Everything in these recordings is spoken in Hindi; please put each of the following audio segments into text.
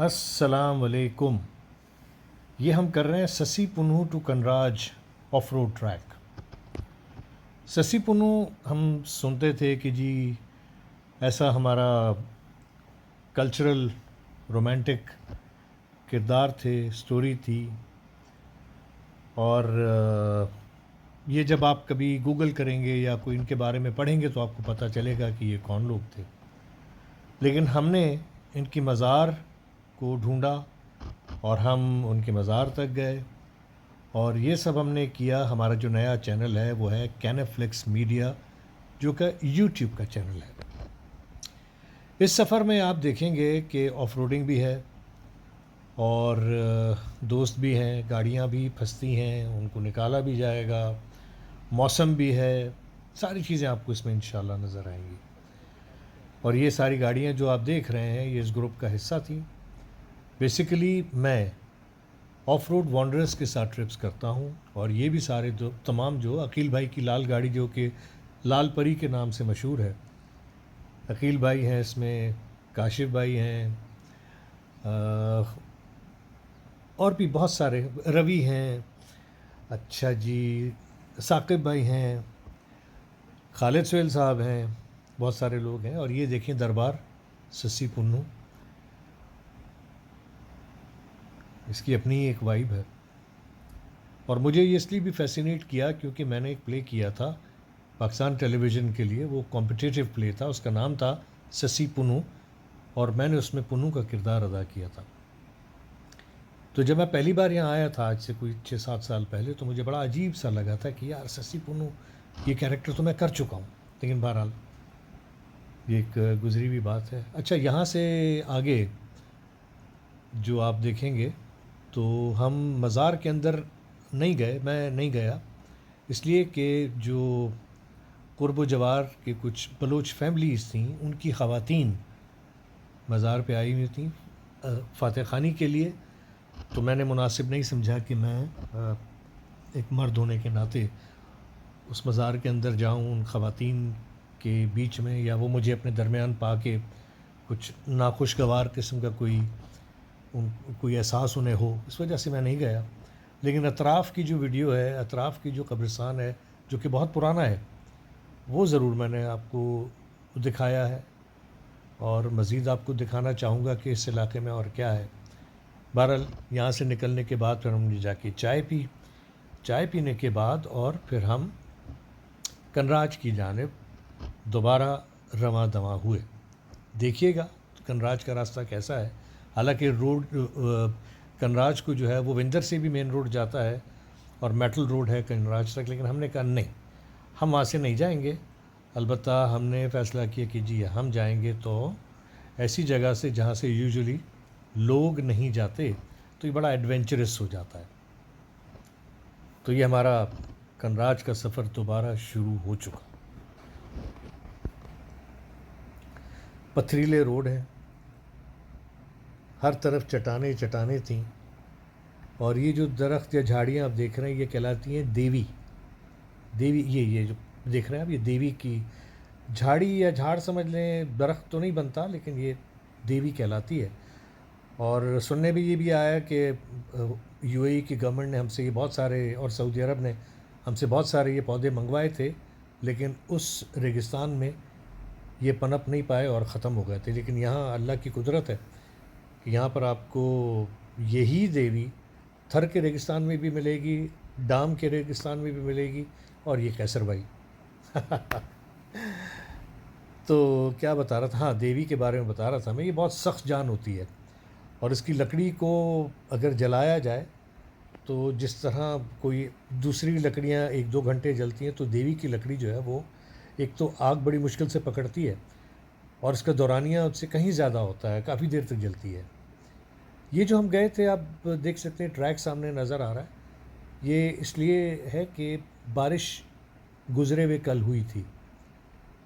अस्सलाम वालेकुम। ये हम कर रहे हैं ससी पुनू टू कनराज ऑफ रोड ट्रैक। ससी पुनू हम सुनते थे कि जी ऐसा हमारा कल्चरल रोमांटिक किरदार थे, स्टोरी थी। और ये जब आप कभी गूगल करेंगे या कोई इनके बारे में पढ़ेंगे तो आपको पता चलेगा कि ये कौन लोग थे। लेकिन हमने इनकी मज़ार को ढूंढा और हम उनके मज़ार तक गए, और ये सब हमने किया। हमारा जो नया चैनल है वो है कैनेफ्लिक्स मीडिया, जो कि यूट्यूब का चैनल है। इस सफ़र में आप देखेंगे कि ऑफ रोडिंग भी है और दोस्त भी हैं, गाड़ियाँ भी फंसती हैं, उनको निकाला भी जाएगा, मौसम भी है, सारी चीज़ें आपको इसमें इंशाल्लाह नज़र आएंगी। और ये सारी गाड़ियाँ जो आप देख रहे हैं ये इस ग्रुप का हिस्सा थी। बेसिकली मैं ऑफ रोड वॉन्डरर्स के साथ ट्रिप्स करता हूँ, और ये भी सारे तमाम जो अकील भाई की लाल गाड़ी, जो कि लाल परी के नाम से मशहूर है। अकील भाई हैं इसमें, काशिफ भाई हैं, और भी बहुत सारे, रवि हैं, अच्छा जी, साकिब भाई हैं, खालिद सोहेल साहब हैं, बहुत सारे लोग हैं। और ये देखें दरबार ससी पुन्नू, इसकी अपनी एक वाइब है। और मुझे ये इसलिए भी फैसिनेट किया क्योंकि मैंने एक प्ले किया था पाकिस्तान टेलीविज़न के लिए। वो कॉम्पिटिटिव प्ले था, उसका नाम था ससी पुनू, और मैंने उसमें पुनू का किरदार अदा किया था। तो जब मैं पहली बार यहाँ आया था, आज से कोई 6-7 साल पहले, तो मुझे बड़ा अजीब सा लगा था कि यार ससी पुनू ये कैरेक्टर तो मैं कर चुका हूँ। लेकिन बहरहाल ये एक गुजरी हुई बात है। अच्छा, यहाँ से आगे जो आप देखेंगे तो हम मज़ार के अंदर नहीं गए, मैं नहीं गया, इसलिए कि जो कुर्ब जवार के कुछ बलोच फैमिलीज़ थीं, उनकी ख़वातीन मज़ार पे आई हुई थीं फ़ातह ख़ानी के लिए। तो मैंने मुनासिब नहीं समझा कि मैं एक मर्द होने के नाते उस मज़ार के अंदर जाऊं उन ख़वातीन के बीच में, या वो मुझे अपने दरमियान पा के कुछ नाखुशगवार किस्म का कोई एहसास उन्हें हो, इस वजह से मैं नहीं गया। लेकिन अतराफ़ की जो वीडियो है, अतराफ़ की जो कब्रिस्तान है, जो कि बहुत पुराना है, वो ज़रूर मैंने आपको दिखाया है, और मज़ीद आपको दिखाना चाहूँगा कि इस इलाके में और क्या है। बहरहाल यहाँ से निकलने के बाद फिर हमने जाके चाय पीने के बाद और फिर हम कनराज की जानिब दोबारा रवां दवां हुए। देखिएगा कनराज का रास्ता कैसा है। हालांकि रोड कनराज को जो है वो विंदर से भी मेन रोड जाता है और मेटल रोड है कनराज तक, लेकिन हमने कहा नहीं, हम वहाँ से नहीं जाएंगे। अलबत्ता हमने फ़ैसला किया कि जी हम जाएंगे तो ऐसी जगह से जहाँ से यूजुअली लोग नहीं जाते, तो ये बड़ा एडवेंचरस हो जाता है। तो ये हमारा कनराज का सफ़र दोबारा शुरू हो चुका। पथरीले रोड हैं, हर तरफ चट्टानें चट्टानें थीं, और ये जो दरख्त या झाड़ियाँ आप देख रहे हैं ये कहलाती हैं देवी। ये जो देख रहे हैं आप, ये देवी की झाड़ी या झाड़ समझ लें, दरख्त तो नहीं बनता, लेकिन ये देवी कहलाती है। और सुनने में ये भी आया कि यूएई की गवर्नमेंट ने हमसे ये बहुत सारे, और सऊदी अरब ने हमसे बहुत सारे ये पौधे मंगवाए थे, लेकिन उस रेगिस्तान में ये पनप नहीं पाए और ख़त्म हो गए थे। लेकिन यहाँ अल्लाह की कुदरत है कि यहाँ पर आपको यही देवी थर के रेगिस्तान में भी मिलेगी, डाम के रेगिस्तान में भी मिलेगी, और ये कैसर भाई तो क्या बता रहा था, हाँ, देवी के बारे में बता रहा था मैं। ये बहुत सख्त जान होती है, और इसकी लकड़ी को अगर जलाया जाए तो जिस तरह कोई दूसरी लकड़ियाँ 1-2 घंटे जलती हैं, तो देवी की लकड़ी जो है वो एक तो आग बड़ी मुश्किल से पकड़ती है, और इसका दौरानिया उससे कहीं ज़्यादा होता है, काफ़ी देर तक जलती है। ये जो हम गए थे, आप देख सकते हैं ट्रैक सामने नज़र आ रहा है, ये इसलिए है कि बारिश गुज़रे हुए कल हुई थी,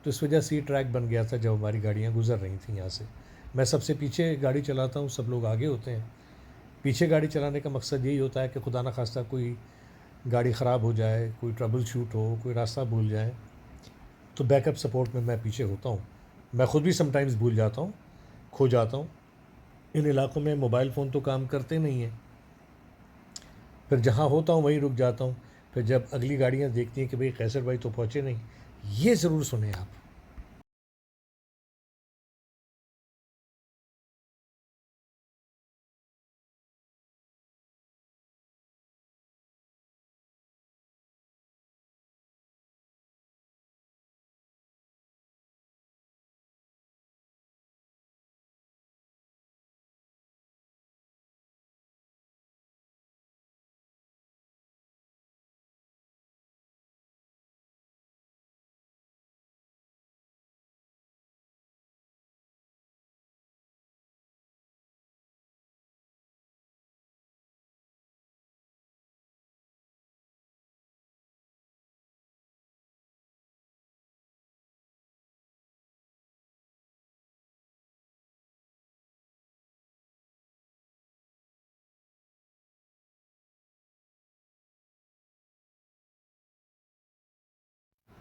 तो इस वजह से ये ट्रैक बन गया था जब हमारी गाड़ियाँ गुज़र रही थी यहाँ से। मैं सबसे पीछे गाड़ी चलाता हूँ, सब लोग आगे होते हैं। पीछे गाड़ी चलाने का मकसद यही होता है कि खुदा न खास्ता कोई गाड़ी ख़राब हो जाए, कोई ट्रबल शूट हो, कोई रास्ता भूल जाए, तो बैकअप सपोर्ट में मैं पीछे होता हूँ। मैं ख़ुद भी समटाइम्स भूल जाता हूँ, खो जाता हूँ, इन इलाकों में मोबाइल फ़ोन तो काम करते नहीं हैं। फिर जहाँ होता हूँ वहीं रुक जाता हूँ। फिर जब अगली गाड़ियाँ देखती हैं कि भाई कैसर भाई तो पहुँचे नहीं, ये ज़रूर सुने आप।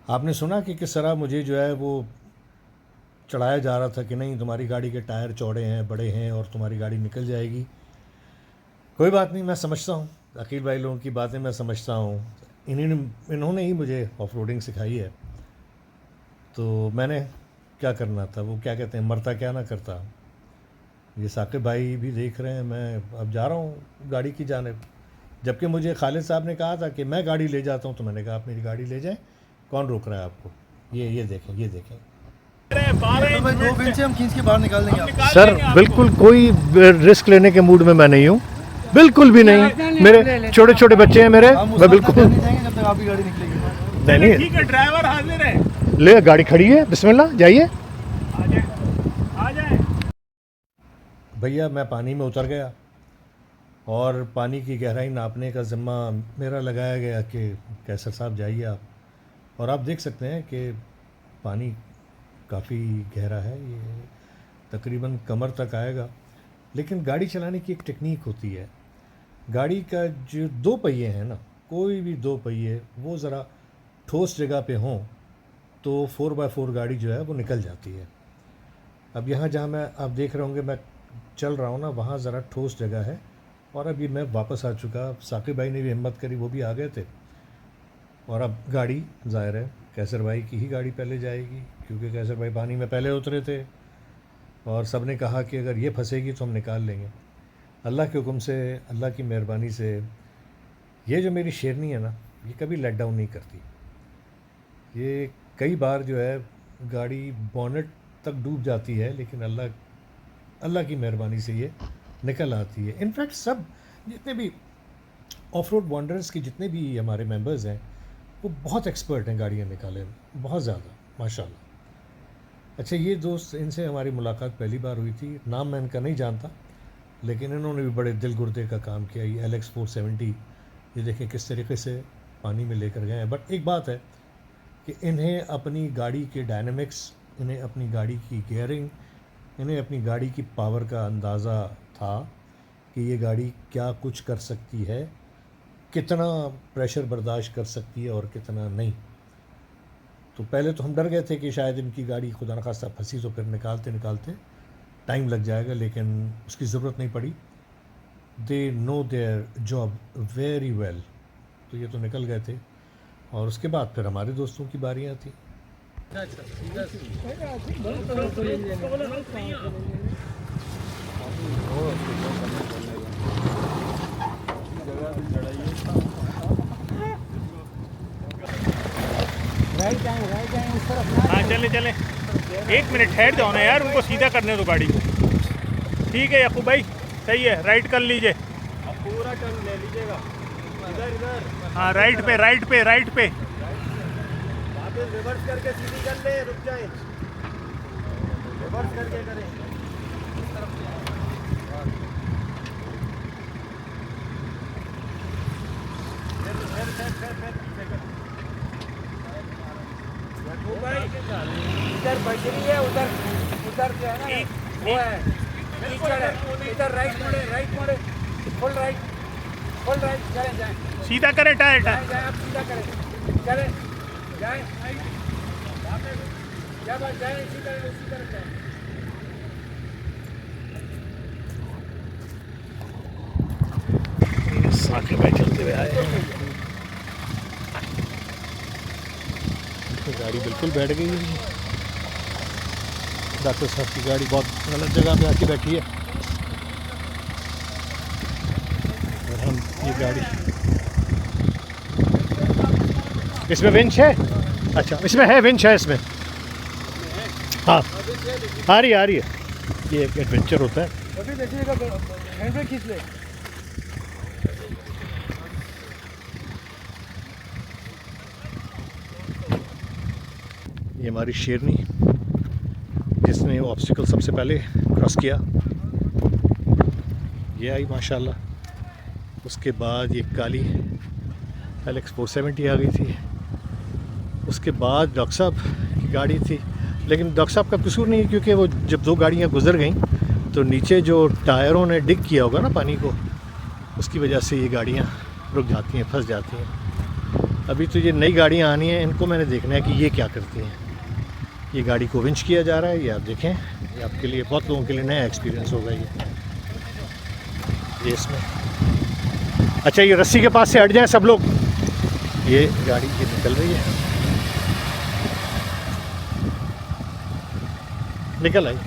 आपने सुना कि किस तरह मुझे जो है वो चढ़ाया जा रहा था कि नहीं तुम्हारी गाड़ी के टायर चौड़े हैं, बड़े हैं और तुम्हारी गाड़ी निकल जाएगी। कोई बात नहीं, मैं समझता हूँ अकील भाई लोगों की बातें, मैं समझता हूँ। इन्होंने ही मुझे ऑफ रोडिंग सिखाई है। तो मैंने क्या करना था, वो क्या कहते हैं, मरता क्या ना करता। ये साकिब भाई भी देख रहे हैं, मैं अब जा रहा हूँ गाड़ी की जानिब। जबकि मुझे खालिद साहब ने कहा था कि मैं गाड़ी ले जाता हूँ, तो मैंने कहा आप मेरी गाड़ी ले जाएं, कौन रोक रहा है आपको। ये देखें, ये देखें। भाई 2 मिनट से हम खींच के बाहर निकाल देंगे आपको। सर बिल्कुल कोई रिस्क लेने के मूड में मैं नहीं हूँ, बिल्कुल भी नहीं। मेरे छोटे छोटे बच्चे हैं मेरे, मैं बिल्कुल नहीं जाएंगे जब तक आपकी गाड़ी निकलेगी। नहीं। ठीक है, ड्राइवर हाजिर है, ले गाड़ी खड़ी है, बिस्मिल्लाह जाइए। आ जाए। भैया मैं पानी में उतर गया और पानी की गहराई नापने का ज़िम्मा मेरा लगाया गया कि कैसर साहब जाइए आप। और आप देख सकते हैं कि पानी काफ़ी गहरा है, ये तकरीबन कमर तक आएगा। लेकिन गाड़ी चलाने की एक टेक्निक होती है। गाड़ी का जो 2 पहिए हैं ना, कोई भी 2 पहिए वो ज़रा ठोस जगह पे हों तो 4x4 गाड़ी जो है वो निकल जाती है। अब यहाँ जहाँ मैं आप देख रहे होंगे मैं चल रहा हूँ ना, वहाँ ज़रा ठोस जगह है। और अभी मैं वापस आ चुका, साकिब भाई ने भी हिम्मत करी, वो भी आ गए थे। और अब गाड़ी ज़ाहिर है कैसर भाई की ही गाड़ी पहले जाएगी, क्योंकि कैसर भाई पानी में पहले उतरे थे। और सब ने कहा कि अगर ये फंसेगी तो हम निकाल लेंगे। अल्लाह के हुक्म से, अल्लाह की मेहरबानी से, ये जो मेरी शेरनी है ना, ये कभी लेट डाउन नहीं करती। ये कई बार जो है गाड़ी बोनेट तक डूब जाती है, लेकिन अल्लाह की मेहरबानी से ये निकल आती है। इनफैक्ट सब जितने भी ऑफ रोड वॉन्डर्स के जितने भी हमारे मेंबर्स हैं वो बहुत एक्सपर्ट हैं गाड़ियाँ निकालने में, बहुत ज़्यादा माशाल्लाह। अच्छा, ये दोस्त, इनसे हमारी मुलाकात पहली बार हुई थी, नाम मैं इनका नहीं जानता, लेकिन इन्होंने भी बड़े दिल गुर्दे का काम किया। ये LX 470 ये देखें किस तरीके से पानी में लेकर गए हैं। बट एक बात है कि इन्हें अपनी गाड़ी के डायनेमिक्स, इन्हें अपनी गाड़ी की गियरिंग, इन्हें अपनी गाड़ी की पावर का अंदाज़ा था कि ये गाड़ी क्या कुछ कर सकती है, कितना प्रेशर बर्दाश्त कर सकती है और कितना नहीं। तो पहले तो हम डर गए थे कि शायद इनकी गाड़ी खुदा न खास्ता फंसी तो फिर निकालते निकालते टाइम लग जाएगा, लेकिन उसकी ज़रूरत नहीं पड़ी। They know their job very well. तो ये तो निकल गए थे और उसके बाद फिर हमारे दोस्तों की बारियाँ थी। हाँ चले चले, 1 मिनट ठहर जाओ ना यार, उनको सीधा करने दो गाड़ी को। ठीक है याकूब भाई, सही है, राइट कर लीजिए। अब पूरा टर्न ले लीजिएगा, इधर इधर। हाँ राइट पे, राइट पे, राइट पे। वापस रिवर्स करके सीधी कर ले, रुक जाए, रिवर्स करके करें। इधर बजरी है, उधर उधर जो है ना वो है कीचड़ है। इधर राइट मोड़े फुल राइट चले जाए, सीधा करें टायर जाए जाए आप सीधा करें, चले जाए जब जाए इसी तरह जाए। आखिर भाई चलते हुए आए हैं। तो गाड़ी बिल्कुल बैठ गई है। डॉक्टर साहब की गाड़ी बहुत गलत जगह पे आके बैठी है और हम ये गाड़ी, इसमें विंच है? अच्छा, इसमें है विंच है इसमें। हाँ आ रही है ये एक एडवेंचर होता है। अभी देखिएगा हैंड ब्रेक खींच ले। ये हमारी शेरनी जिसने ऑब्स्टिकल सबसे पहले क्रॉस किया, ये आई माशाल्लाह। उसके बाद ये काली LX 470 आ गई थी। उसके बाद डॉक्टर साहब की गाड़ी थी, लेकिन डॉक्टर साहब का कसूर नहीं है क्योंकि वो जब दो गाड़ियाँ गुजर गईं तो नीचे जो टायरों ने डिग किया होगा ना पानी को, उसकी वजह से ये गाड़ियाँ रुक जाती हैं, फंस जाती हैं। अभी तो ये नई गाड़ियाँ आनी हैं, इनको मैंने देखना है कि ये क्या करती हैं। ये गाड़ी को विंच किया जा रहा है, ये आप देखें, ये आपके लिए, बहुत लोगों के लिए नया एक्सपीरियंस होगा ये इसमें। अच्छा, ये रस्सी के पास से हट जाएं सब लोग। ये गाड़ी ये निकल रही है, निकल आई।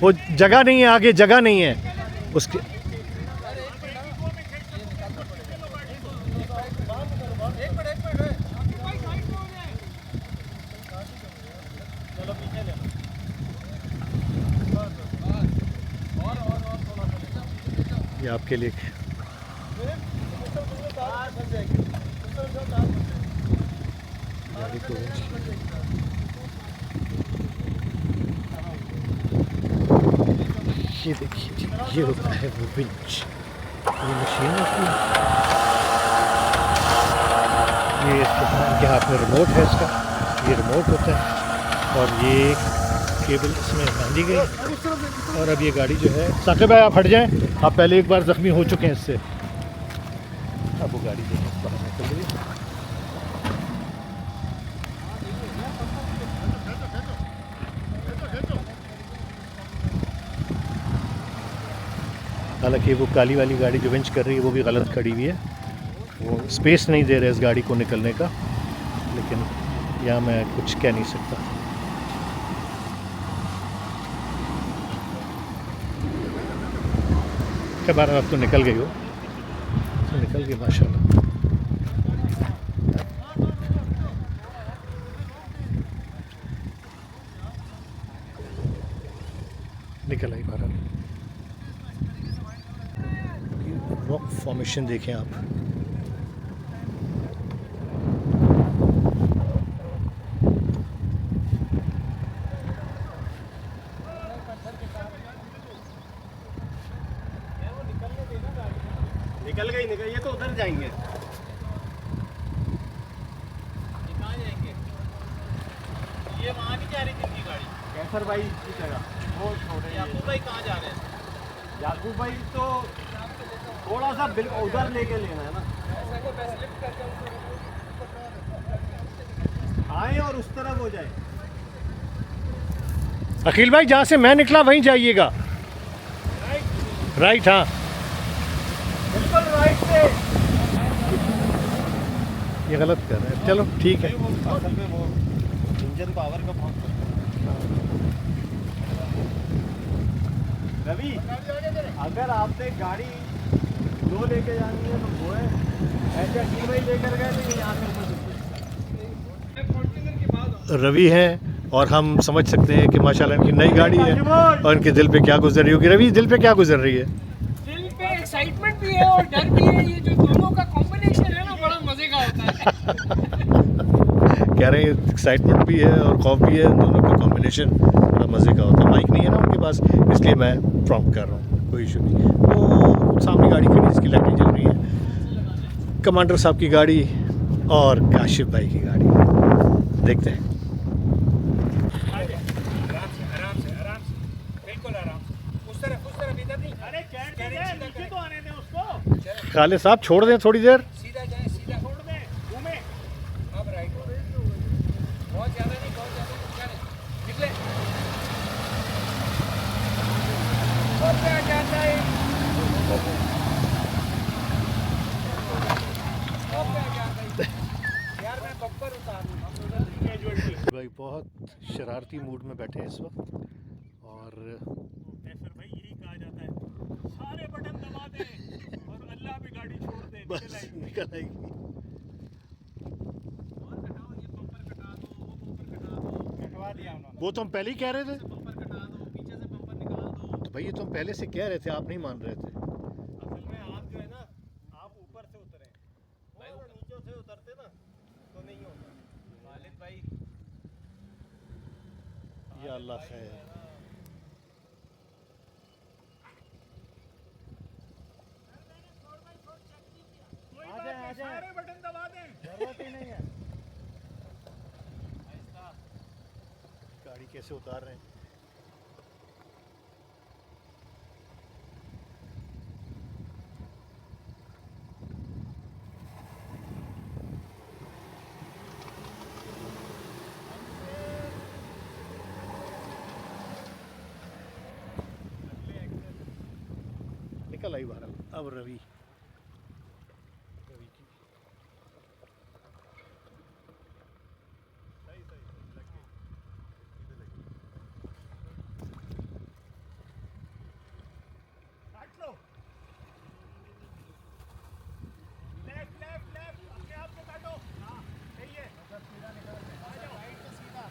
वो जगह नहीं है, आगे जगह नहीं है उसके। ये आपके लिए गाड़ी को ये देखिए जी, ये होता है वो विंच। ये मशीन होती है, ये इसके हाथ में रिमोट है इसका, ये रिमोट होता है और ये केबल इसमें बांधी गई। और अब ये गाड़ी जो है, साकिब भाई आप हट जाएं, आप पहले एक बार ज़ख्मी हो चुके हैं इससे। अब वो गाड़ी जो है बाहर निकल गई। हालांकि वो काली वाली गाड़ी जो विंच कर रही है वो भी गलत खड़ी हुई है, वो स्पेस नहीं दे रहे इस गाड़ी को निकलने का, लेकिन यहाँ मैं कुछ कह नहीं सकता। क्या बार आप तो निकल गई हो, तो निकल गई माशाल्लाह। निकल आई बाहर। रॉक फॉर्मेशन देखें आप, निकल गई, ये तो उधर जाएंगे। कहाँ जाएंगे? ये वहाँ नहीं जा रही थी इनकी गाड़ी, कैसर भाई की जगह। वो छोड़ रहे हैं। याकूब भाई कहाँ जा रहे हैं? याकूब भाई तो थोड़ा सा उधर लेके लेना है ना, आए और उस तरफ हो जाए। अखिल भाई जहाँ से मैं निकला वहीं जाइएगा। राइट, हाँ बिल्कुल राइट से। ये गलत कर रहे हैं, चलो ठीक है। असल में वो इंजन पावर का बहुत रवि, अगर आपने गाड़ी दो लेके जानी है तो वो है, ऐसे अखिल भाई लेकर गए तो यहाँ से रवि हैं और हम समझ सकते हैं कि माशाल्लाह इनकी नई गाड़ी है और इनके दिल पे क्या गुजर रही होगी। रवि, दिल पे क्या गुजर रही है? दिल पे एक्साइटमेंट भी है और डर भी है। ये जो दोनों का कॉम्बिनेशन है ना, बड़ा मजे का होता है। कह रहे हैं एक्साइटमेंट भी है और खौफ भी है, दोनों का कॉम्बिनेशन बड़ा मज़े का होता है। माइक नहीं है ना उनके पास, इसलिए मैं प्रॉम्प्ट कर रहा हूँ, कोई इशू नहीं। वो सामने गाड़ी खड़ी जिसकी लाइटें जल रही है, कमांडर साहब की गाड़ी और काशिफ भाई की गाड़ी। देखते हैं। आराम से बिल्कुल आराम से। उस तरफ इधर नहीं। अरे नीचे तो आने दें उसको। खाले साहब छोड़ दें थोड़ी देर। सीधा जाए, सीधा छोड़ दें, घूमे। अब राइट। बहुत ज़्यादा नहीं चले निकले। और क्या जाता है? अब क्या जाता है? यार मैं बम्पर उतार दूँ। भाई बहुत शरारती मूड में बैठे हैं इस वक्त और सर भाई यही कहा जाता है, सारे बटन दबा दें और अल्लाह भी गाड़ी छोड़ दे। बस निकल आएगी। कटवा दिया उन्होंने। वो तो हम पहले ही कह रहे थे। तो भाई ये तो हम पहले से कह रहे थे, आप नहीं मान रहे थे। असल में आप जो है ना, आप ऊपर से उतरे और नीचे से उतरते ना तो नहीं होता। खालिद भाई या अल्लाह खैर। सारे बटन दबा दें, जरूरत ही नहीं है। गाड़ी कैसे उतार रहे हैं? निकल आई बाहर। अब रवि की काट लो। लेफ्ट अपने आप को काटो। हाँ सही है। आ जाओ राइट से सीधा।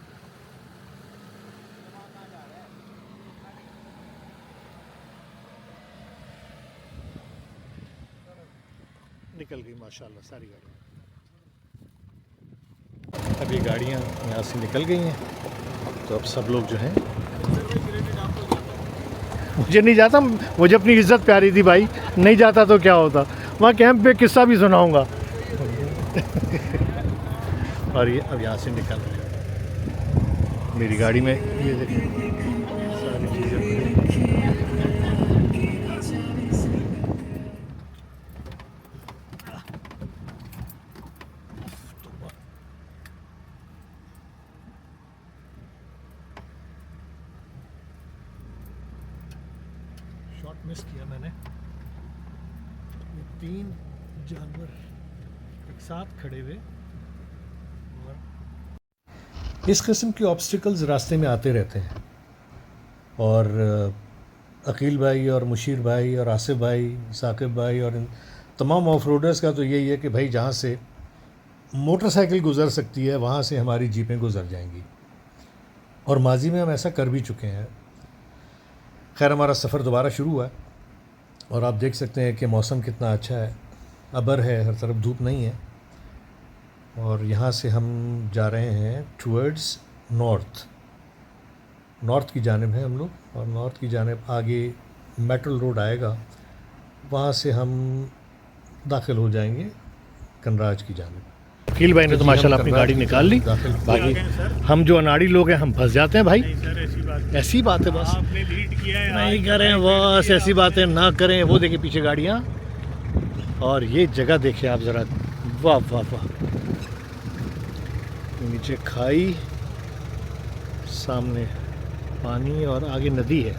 निकल गई माशाल्लाह सारी गाड़ियाँ। अब ये गाड़ियाँ यहाँ से निकल गई हैं, तो अब सब लोग जो हैं, मुझे नहीं जाता, मुझे अपनी इज्जत प्यारी थी भाई, नहीं जाता तो क्या होता। वहाँ कैंप पे किस्सा भी सुनाऊंगा। और ये अब यहाँ से निकल रहे हैं मेरी गाड़ी में। ये देखिए सारी चीज़ें। शॉट मिस किया मैंने। ये 3 जानवर एक साथ खड़े हुए और इस किस्म के ऑब्स्टिकल्स रास्ते में आते रहते हैं। और अकील भाई और मुशीर भाई और आसिफ भाई, साकिब भाई और इन तमाम ऑफ रोडर्स का तो यही है कि भाई जहाँ से मोटरसाइकिल गुज़र सकती है वहाँ से हमारी जीपें गुज़र जाएंगी। और माजी में हम ऐसा कर भी चुके हैं। खैर हमारा सफ़र दोबारा शुरू हुआ है और आप देख सकते हैं कि मौसम कितना अच्छा है, अबर है, हर तरफ धूप नहीं है। और यहाँ से हम जा रहे हैं टूवर्ड्स नॉर्थ की जानिब है हम लोग। और नॉर्थ की जानिब आगे मेटल रोड आएगा, वहाँ से हम दाखिल हो जाएंगे कनराज की जानिब। वकील भाई ने तो माशाल्लाह अपनी गाड़ी निकाल ली। बाकी हम जो अनाड़ी लोग हैं हम फंस जाते हैं भाई। ऐसी बात है, बस आपने लीड किया है। नहीं करें बस, ऐसी बातें ना करें। वो देखिए पीछे गाड़ियाँ और ये जगह देखिए आप ज़रा, वाह वाह वाह। नीचे खाई, सामने पानी और आगे नदी है।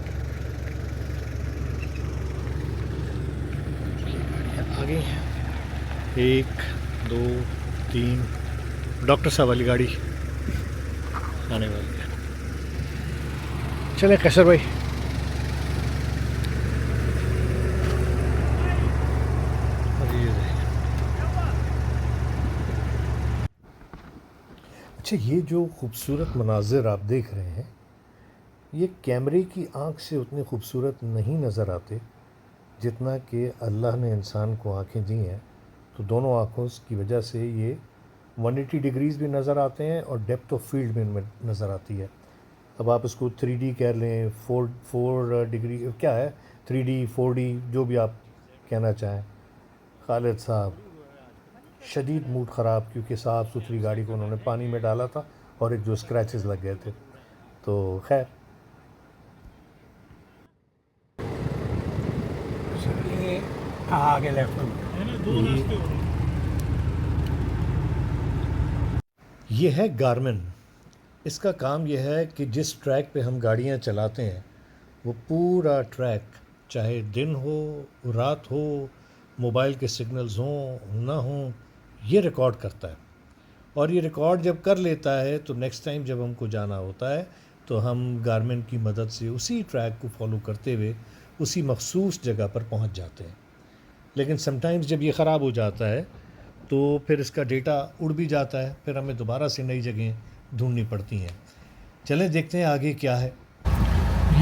आगे 1 2 3 डॉक्टर साहब वाली गाड़ी आने वाली है। चले कैसर भाई। अच्छा, ये जो खूबसूरत मनाजिर आप देख रहे हैं, ये कैमरे की आँख से उतने खूबसूरत नहीं नज़र आते जितना कि अल्लाह ने इंसान को आँखें दी हैं। तो दोनों आँखों की वजह से ये 180 डिग्रीज़ भी नज़र आते हैं और डेप्थ ऑफ फील्ड में नज़र आती है। अब आप इसको 3D कह लें, 4 डिग्री क्या है, 3D 4D जो भी आप कहना चाहें। खालिद साहब शदीद मूड ख़राब, क्योंकि साफ़ सुथरी गाड़ी को उन्होंने पानी में डाला था और एक जो स्क्रैचेस लग गए थे। तो खैर आगे लेफ्ट ये है गारमिन। इसका काम यह है कि जिस ट्रैक पे हम गाड़ियाँ चलाते हैं वो पूरा ट्रैक, चाहे दिन हो रात हो, मोबाइल के सिग्नल्स हों ना हों, ये रिकॉर्ड करता है। और ये रिकॉर्ड जब कर लेता है तो नेक्स्ट टाइम जब हमको जाना होता है तो हम गारमिन की मदद से उसी ट्रैक को फॉलो करते हुए उसी मखसूस जगह पर पहुंच जाते हैं। लेकिन समटाइम्स जब ये ख़राब हो जाता है तो फिर इसका डेटा उड़ भी जाता है, फिर हमें दोबारा से नई जगह ढूंढनी पड़ती हैं। चलें देखते हैं आगे क्या है।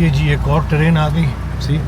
ये जी एक और ट्रेन आ गई। सी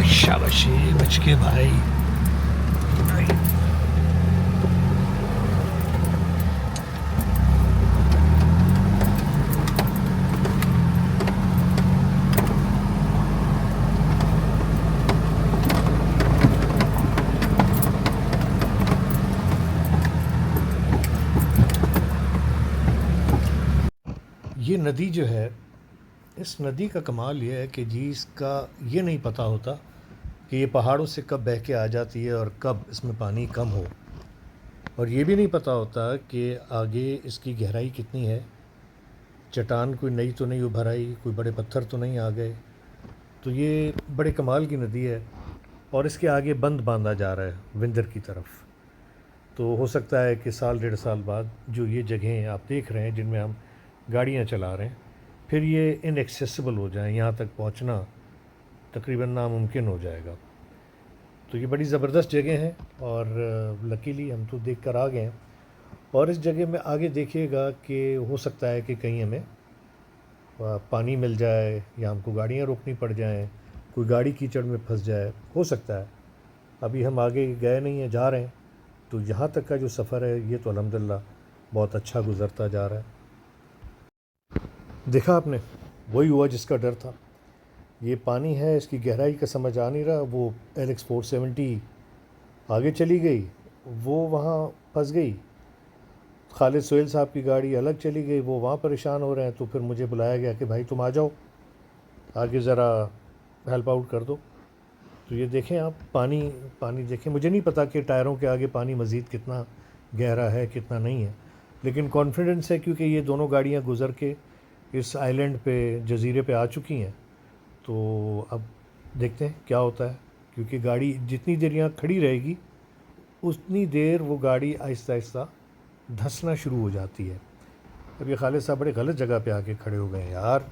शाबाशी बच के भाई। ये नदी जो है, इस नदी का कमाल ये है कि जी इसका ये नहीं पता होता कि ये पहाड़ों से कब बह के आ जाती है और कब इसमें पानी कम हो, और ये भी नहीं पता होता कि आगे इसकी गहराई कितनी है, चट्टान कोई नई तो नहीं उभर आई, कोई बड़े पत्थर तो नहीं आ गए। तो ये बड़े कमाल की नदी है और इसके आगे बंद बांधा जा रहा है विंदर की तरफ। तो हो सकता है कि साल डेढ़ साल बाद जो ये जगहें आप देख रहे हैं जिनमें हम गाड़ियाँ चला रहे हैं, फिर ये इनएक्सेसिबल हो जाए, यहाँ तक पहुँचना तकरीबन नामुमकिन हो जाएगा। तो ये बड़ी ज़बरदस्त जगह है और लकीली हम तो देख कर आ गए हैं। और इस जगह में आगे देखिएगा कि हो सकता है कि कहीं हमें पानी मिल जाए या हमको गाड़ियाँ रोकनी पड़ जाएं, कोई गाड़ी कीचड़ में फंस जाए, हो सकता है। अभी हम आगे गए नहीं हैं, जा रहे हैं। तो यहाँ तक का जो सफ़र है ये तो अल्हम्दुलिल्लाह बहुत अच्छा गुज़रता जा रहा है। देखा आपने, वही हुआ जिसका डर था। ये पानी है, इसकी गहराई का समझ आ नहीं रहा। वो LX 470 आगे चली गई, वो वहाँ फंस गई। खालिद सोहेल साहब की गाड़ी अलग चली गई, वो वहाँ परेशान हो रहे हैं। तो फिर मुझे बुलाया गया कि भाई तुम आ जाओ, आगे ज़रा हेल्प आउट कर दो। तो ये देखें आप, पानी देखें। मुझे नहीं पता कि टायरों के आगे पानी मज़ीद कितना गहरा है कितना नहीं है, लेकिन कॉन्फिडेंस है क्योंकि ये दोनों गाड़ियाँ गुज़र के इस आइलैंड पे, जजीरे पे आ चुकी हैं। तो अब देखते हैं क्या होता है, क्योंकि गाड़ी जितनी देर यहाँ खड़ी रहेगी उतनी देर वो गाड़ी आहिस्ता आहिस्ता धंसना शुरू हो जाती है। अब ये खालिद साहब बड़े गलत जगह पे आके खड़े हो गए हैं यार।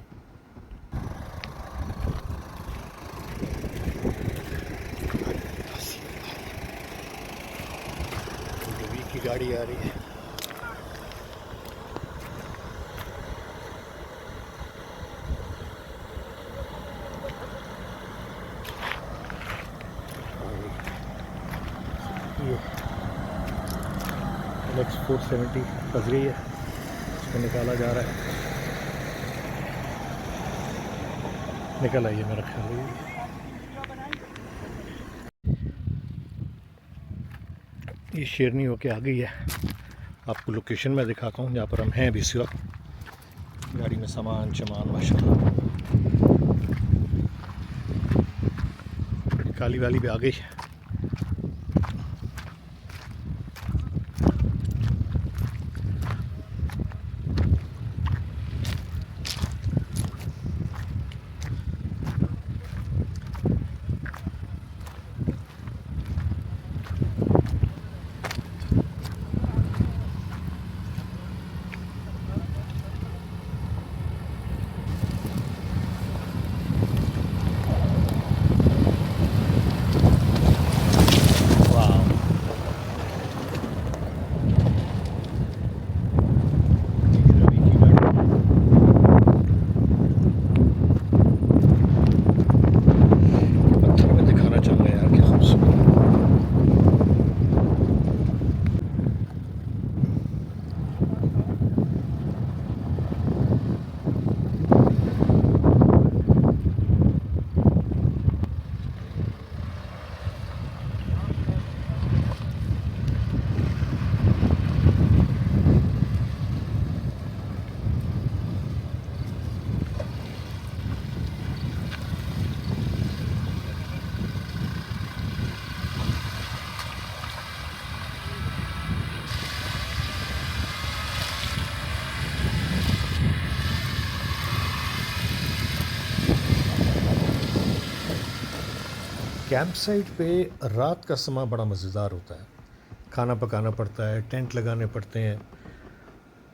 की गाड़ी आ रही है। LX 470 फंस गई है, उसको निकाला जा रहा है। निकल आइए मेरा ख्याल है। ये शेरनी होके आ गई है। आपको लोकेशन में दिखाता हूँ जहाँ पर हम हैं अभी इस वक्त। गाड़ी में सामान माशाल्लाह, काली वाली भी आ गई। कैंप साइट पे रात का समय बड़ा मज़ेदार होता है। खाना पकाना पड़ता है, टेंट लगाने पड़ते हैं,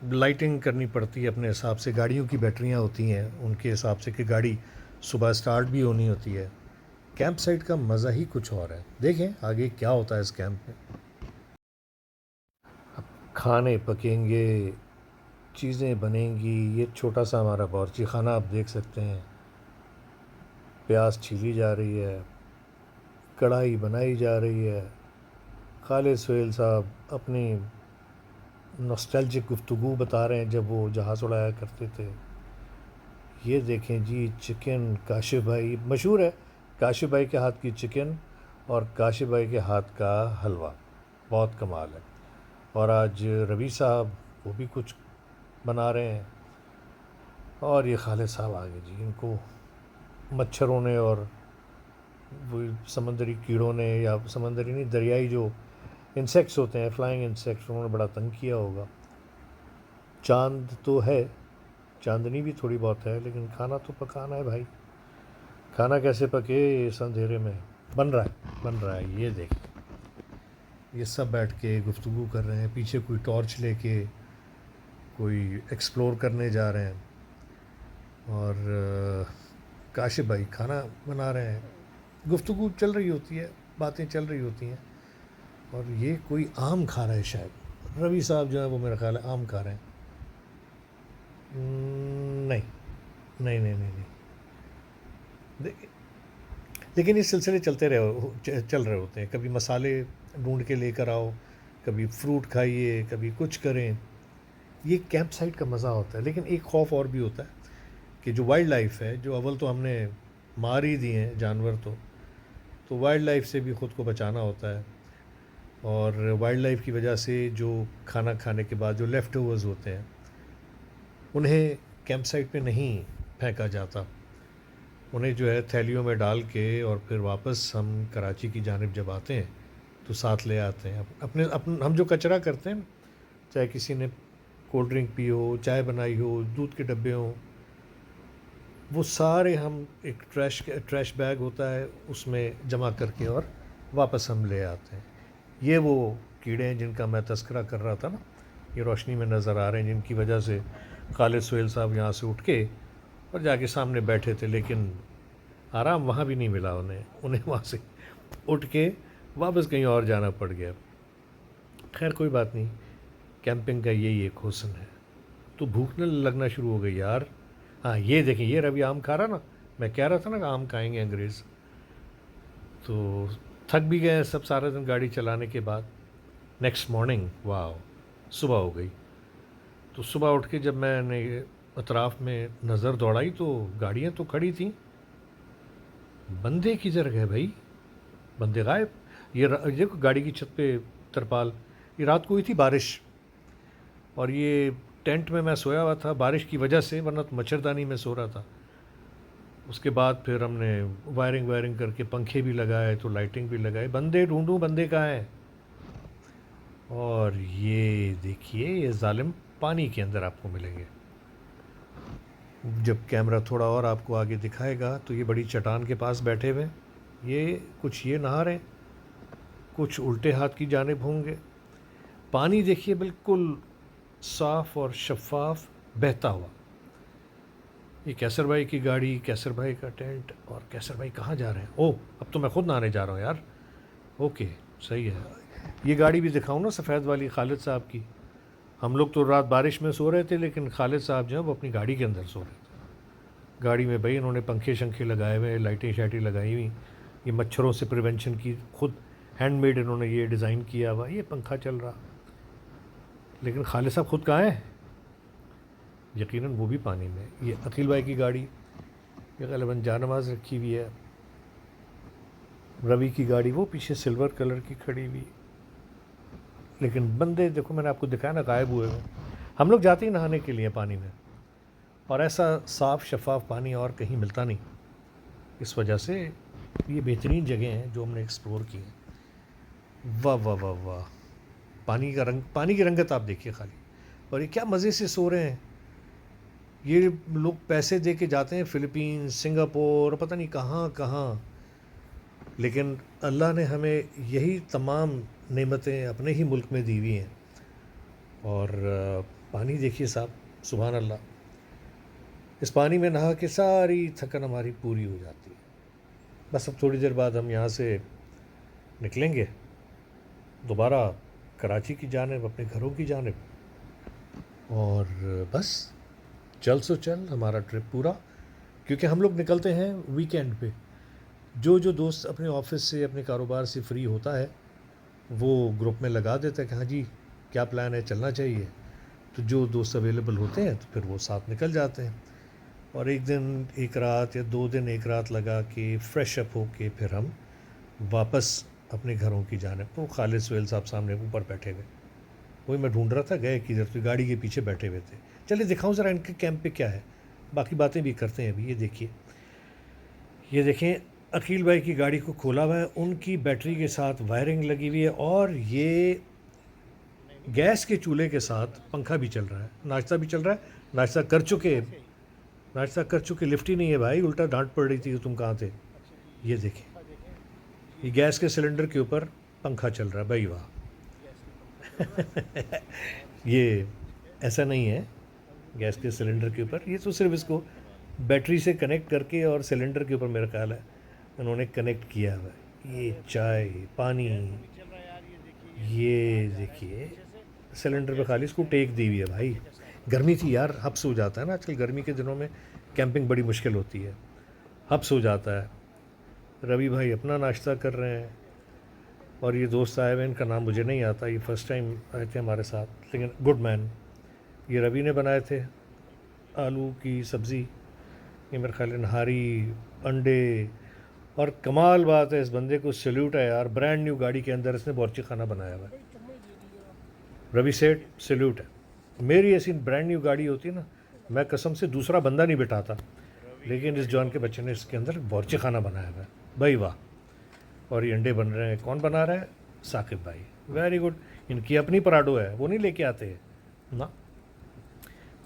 लाइटिंग करनी पड़ती है अपने हिसाब से। गाड़ियों की बैटरियां होती हैं उनके हिसाब से कि गाड़ी सुबह स्टार्ट भी होनी होती है। कैंप साइट का मज़ा ही कुछ और है। देखें आगे क्या होता है इस कैंप में। अब खाने पकेंगे, चीज़ें बनेंगी। ये छोटा सा हमारा बावर्ची खाना आप देख सकते हैं। प्याज छीली जा रही है, कढ़ाई बनाई जा रही है। खालिद सोहेल साहब अपनी नॉस्टैल्जिक गुफ्तगू बता रहे हैं जब वो जहाज़ उड़ाया करते थे। ये देखें जी, चिकन काशिफ भाई मशहूर है, काशिफ भाई के हाथ की चिकन और काशिफ भाई के हाथ का हलवा बहुत कमाल है। और आज रवि साहब वो भी कुछ बना रहे हैं। और ये खालिद साहब आ गए जी, इनको मच्छरों ने और वो समंदरी कीड़ों ने, या समंदरी नहीं, दरियाई जो इंसेक्ट्स होते हैं, फ्लाइंग इंसेक्ट्स, उन्होंने बड़ा तंग किया होगा। चांद तो है, चांदनी भी थोड़ी बहुत है, लेकिन खाना तो पकाना है भाई। खाना कैसे पके इस अंधेरे में? बन रहा है। ये देख, ये सब बैठ के गुफ्तगू कर रहे हैं। पीछे कोई टॉर्च लेके कोई एक्सप्लोर करने जा रहे हैं। और काशिफ भाई खाना बना रहे हैं। गुफ्तगू चल रही होती है, बातें चल रही होती हैं। और ये कोई आम खा रहा है शायद। रवि साहब जो है वो मेरा ख्याल है आम खा रहे हैं। नहीं नहीं नहीं नहीं नहीं, लेकिन ये सिलसिले चल रहे होते हैं। कभी मसाले ढूंढ के लेकर आओ, कभी फ्रूट खाइए, कभी कुछ करें। ये कैंप साइट का मज़ा होता है। लेकिन एक खौफ और भी होता है कि जो वाइल्ड लाइफ है, जो अव्वल तो हमने मार ही दिए हैं जानवर, तो वाइल्ड लाइफ से भी ख़ुद को बचाना होता है। और वाइल्ड लाइफ की वजह से जो खाना खाने के बाद जो लेफ़्ट ओवर्स होते हैं, उन्हें कैंप साइट पे नहीं फेंका जाता। उन्हें जो है थैलियों में डाल के और फिर वापस हम कराची की जानिब जब आते हैं तो साथ ले आते हैं। अपने हम जो कचरा करते हैं, चाहे किसी ने कोल्ड ड्रिंक पी हो, चाय बनाई हो, दूध के डब्बे हों, वो सारे हम एक ट्रैश बैग होता है उसमें जमा करके और वापस हम ले आते हैं। ये वो कीड़े हैं जिनका मैं तस्करा कर रहा था ना, ये रोशनी में नज़र आ रहे हैं, जिनकी वजह से खालिद सोहेल साहब यहाँ से उठ के और जाके सामने बैठे थे, लेकिन आराम वहाँ भी नहीं मिला उन्हें वहाँ से उठ के वापस कहीं और जाना पड़ गया। खैर कोई बात नहीं, कैंपिंग का यही एक हुस्न है। तो भूख न लगना शुरू हो गई यार। हाँ ये देखें, ये रवि आम खा रहा ना, मैं कह रहा था ना कि आम खाएंगे अंग्रेज़। तो थक भी गए सब सारा दिन गाड़ी चलाने के बाद। नेक्स्ट मॉर्निंग वाह, सुबह हो गई। तो सुबह उठ के जब मैंने अतराफ़ में नज़र दौड़ाई तो गाड़ियाँ तो खड़ी थीं, बंदे किधर गए भाई? बंदे गायब। ये देखो गाड़ी की छत पे तरपाल। ये रात को हुई थी बारिश और ये टेंट में मैं सोया हुआ था बारिश की वजह से, वरना तो मच्छरदानी में सो रहा था। उसके बाद फिर हमने वायरिंग करके पंखे भी लगाए तो लाइटिंग भी लगाई। बंदे ढूंढूं, बंदे कहाँ हैं। और ये देखिए ये जालिम पानी के अंदर आपको मिलेंगे। जब कैमरा थोड़ा और आपको आगे दिखाएगा तो ये बड़ी चट्टान के पास बैठे हुए, ये कुछ ये नहा रहे हैं, कुछ उल्टे हाथ की जानिब होंगे। पानी देखिए बिल्कुल साफ़ और शफाफ बहता हुआ। ये कैसर भाई की गाड़ी, कैसर भाई का टेंट। और कैसर भाई कहाँ जा रहे हैं? ओह, अब तो मैं खुद नहाने जा रहा हूँ यार। ओके, सही है। ये गाड़ी भी दिखाऊँ ना, सफ़ेद वाली, खालिद साहब की। हम लोग तो रात बारिश में सो रहे थे, लेकिन खालिद साहब जो है वो अपनी गाड़ी के अंदर सो रहे थे। गाड़ी में भाई इन्होंने पंखे शंखे लगाए हुए, लाइटें शाइटें लगाई हुई। ये मच्छरों से प्रिवेंशन की खुद हैंडमेड इन्होंने ये डिज़ाइन किया हुआ। ये पंखा चल रहा, लेकिन खालिद साहब खुद कहाँ हैं? यकीनन वो भी पानी में। ये अकील भाई की गाड़ी, ये ग़ालिबन जानमाज़ रखी हुई है। रवि की गाड़ी वो पीछे सिल्वर कलर की खड़ी हुई। लेकिन बंदे देखो, मैंने आपको दिखाया ना, गायब हुए हुए। हम लोग जाते ही नहाने के लिए पानी में, और ऐसा साफ़ शफाफ पानी और कहीं मिलता नहीं। इस वजह से ये बेहतरीन जगह हैं जो हमने एक्सप्लोर की हैं। वाह वाह वाह वाह, पानी का रंग, पानी की रंगत आप देखिए खाली। और ये क्या मज़े से सो रहे हैं। ये लोग पैसे दे के जाते हैं फ़िलिपीन, सिंगापुर, पता नहीं कहाँ कहाँ, लेकिन अल्लाह ने हमें यही तमाम नेमतें अपने ही मुल्क में दी हुई हैं। और पानी देखिए साहब, सुभान अल्लाह। इस पानी में नहा के सारी थकन हमारी पूरी हो जाती है। बस अब थोड़ी देर बाद हम यहाँ से निकलेंगे दोबारा कराची की जानिब, अपने घरों की जानिब। और बस चल सो चल हमारा ट्रिप पूरा, क्योंकि हम लोग निकलते हैं वीकेंड पे। जो दोस्त अपने ऑफिस से, अपने कारोबार से फ्री होता है, वो ग्रुप में लगा देता है कि हाँ जी क्या प्लान है, चलना चाहिए। तो जो दोस्त अवेलेबल होते हैं तो फिर वो साथ निकल जाते हैं। और एक दिन एक रात या 2 दिन एक रात लगा के फ्रेश अप होके फिर हम वापस अपने घरों की जानिब। वो खालिद सुहेल साहब सामने ऊपर बैठे हुए, वही मैं ढूंढ रहा था गए किधर, तो गाड़ी के पीछे बैठे हुए थे। चलिए दिखाऊं ज़रा इनके कैंप पे क्या है, बाकी बातें भी करते हैं अभी। ये देखिए, ये देखें, अकील भाई की गाड़ी को खोला हुआ है, उनकी बैटरी के साथ वायरिंग लगी हुई है, और ये गैस के चूल्हे के साथ पंखा भी चल रहा है, नाश्ता भी चल रहा है। नाश्ता कर चुके, लिफ्ट ही नहीं है भाई, उल्टा डांट पड़ रही थी तुम कहाँ थे। ये देखें, ये गैस के सिलेंडर के ऊपर पंखा चल रहा है भाई, वाह। ये ऐसा नहीं है गैस के सिलेंडर के ऊपर, ये तो सिर्फ इसको बैटरी से कनेक्ट करके और सिलेंडर के ऊपर मेरा ख्याल है उन्होंने कनेक्ट किया हुआ है। ये चाय, पानी, ये देखिए सिलेंडर पे खाली इसको टेक दी हुई है भाई। गर्मी थी यार, हब्स हो जाता है ना आजकल, गर्मी के दिनों में कैंपिंग बड़ी मुश्किल होती है, हब्स हो जाता है। रवि भाई अपना नाश्ता कर रहे हैं, और ये दोस्त आए हुए, इनका नाम मुझे नहीं आता, ये फ़र्स्ट टाइम आए थे हमारे साथ, लेकिन गुड मैन। ये रवि ने बनाए थे आलू की सब्ज़ी, ये मेरे ख्याल नहारी, अंडे। और कमाल बात है, इस बंदे को सैल्यूट है यार, ब्रांड न्यू गाड़ी के अंदर इसने बावर्ची खाना बनाया हुआ है। रवि सेठ सैल्यूट है। मेरी ऐसी ब्रांड न्यू गाड़ी होती है ना, मैं कसम से दूसरा बंदा नहीं बिठाता, लेकिन इस जॉन के बच्चे ने इसके अंदर बावर्ची खाना बनाया हुआ है भाई, वाह। और ये अंडे बन रहे हैं, कौन बना रहा है? साकिब भाई, वेरी गुड। इनकी अपनी पराठो है, वो नहीं लेके आते ना।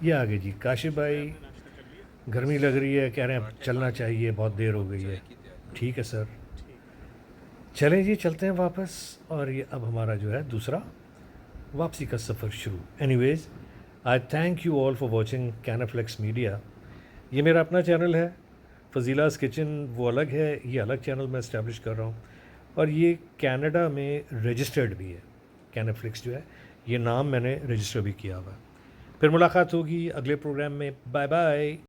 ये आगे जी काशिफ भाई, गर्मी लग रही है, कह रहे हैं चलना चाहिए, बहुत देर हो गई है। ठीक है सर, चलें जी, चलते हैं वापस। और ये अब हमारा जो है दूसरा वापसी का सफ़र शुरू। Anyways, I thank you all for watching Canaflex media. ये मेरा अपना चैनल है, फ़ज़ीला's किचन वो अलग है, ये अलग चैनल मैं इस्टेब्लिश कर रहा हूँ। और ये कनाडा में रजिस्टर्ड भी है, कैनाफ्लेक्स जो है, ये नाम मैंने रजिस्टर भी किया हुआ है। फिर मुलाकात होगी अगले प्रोग्राम में। Bye bye.